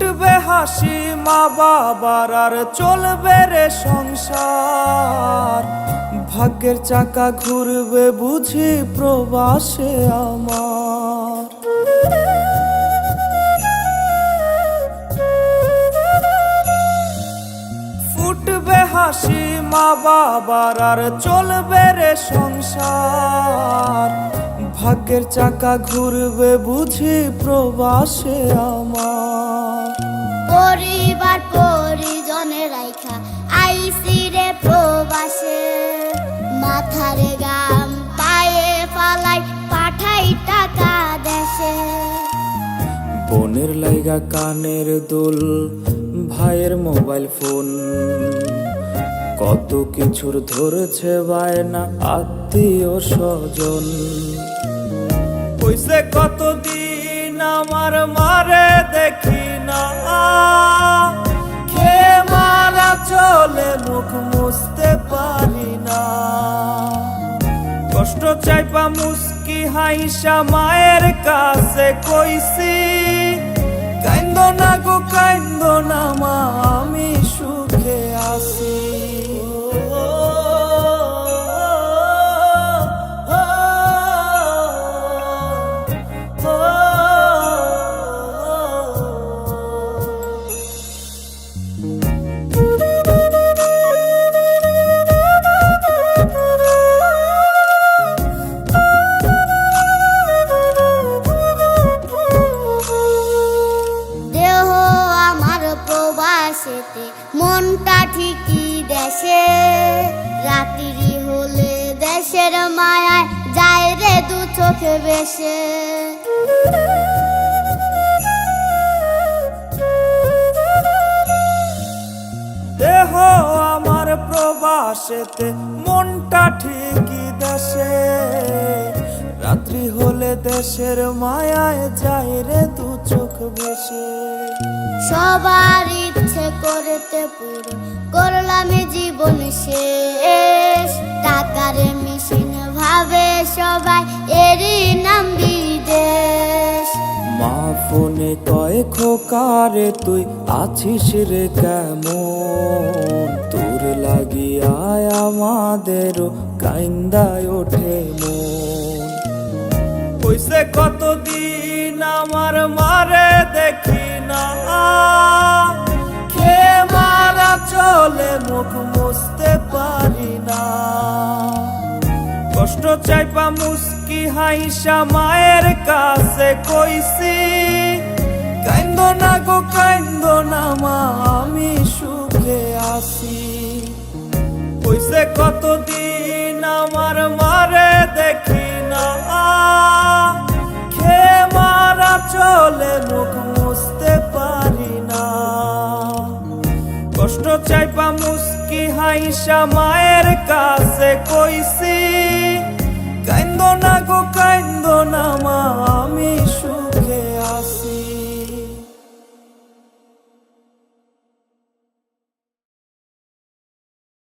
ফুটবে হাসি মা বাবার আর চলবে রে সংসার। ভাগ্যের চাকা ঘুরবে বুঝি প্রবাসে আমার। ফুটবে হাসি মা বাবার আর চলবে রে সংসার। ভাগ্যের চাকা ঘুরবে বুঝি প্রবাসে আমার। পরিবার পরিজনের রাইখা আইসি রে প্রবাসে, মাথারে গাম পায়ে ফালাই পাঠাই টাকা দেশে। বোনের লাইগা কানের দুল, ভাইয়ের মোবাইল ফোন, কত কিছুর ধরেছে বায়না আত্মীয় স্বজন। কইছে কতদিন আমার মারে দেখি না, খেয়ে মারা চলে মুখ মুছতে পারি না। কষ্ট চাইপা মুস্কি হাইসা মায়ের কাছে কইছি, কাইন্দো না গো কাইন্দো না মা, আমি সুখে আছি। মনটা ঠিকই দেশে, রাত্রি হলে দেশের মায়ায় যায় রে দু চোখে বেশে। দেহ আমার প্রবাসেতে, মনটা ঠিকই দেশে, রাত্রি হলে দেশের মায়ায় যায় রে দু চোখ বেশে। সবার ইচ্ছে করতে পুরো করলাম জীবন শেষ, টাকার মেশিন ভাবে সবাই এরই নাম বিদেশ। মা ফোনে কয় খোকারে তুই আছিস রে কেমন, তোর লাগিয়া আমাদেরও কাইন্দায় ওঠে মন। কইছে কতদিন আমার মারে দেখি না, খেয়ে মারা চলে মুখ মুছতে পারি না। কষ্ট চাইপা মুস্কি হাইসা মায়ের কাছে কইছি, কাইন্দো না গো কাইন্দো না মা, আমি সুখে আছি। কইছে কতদিন আমার মারে দেখি না, খেয়ে মারা চলে মুখ মুছতে পারি না। কষ্ট চাইপা মুস্কি হাইসা মায়ের কাছে কইছি, কাইন্দো না গো কাইন্দো না মা, আমি সুখে আছি।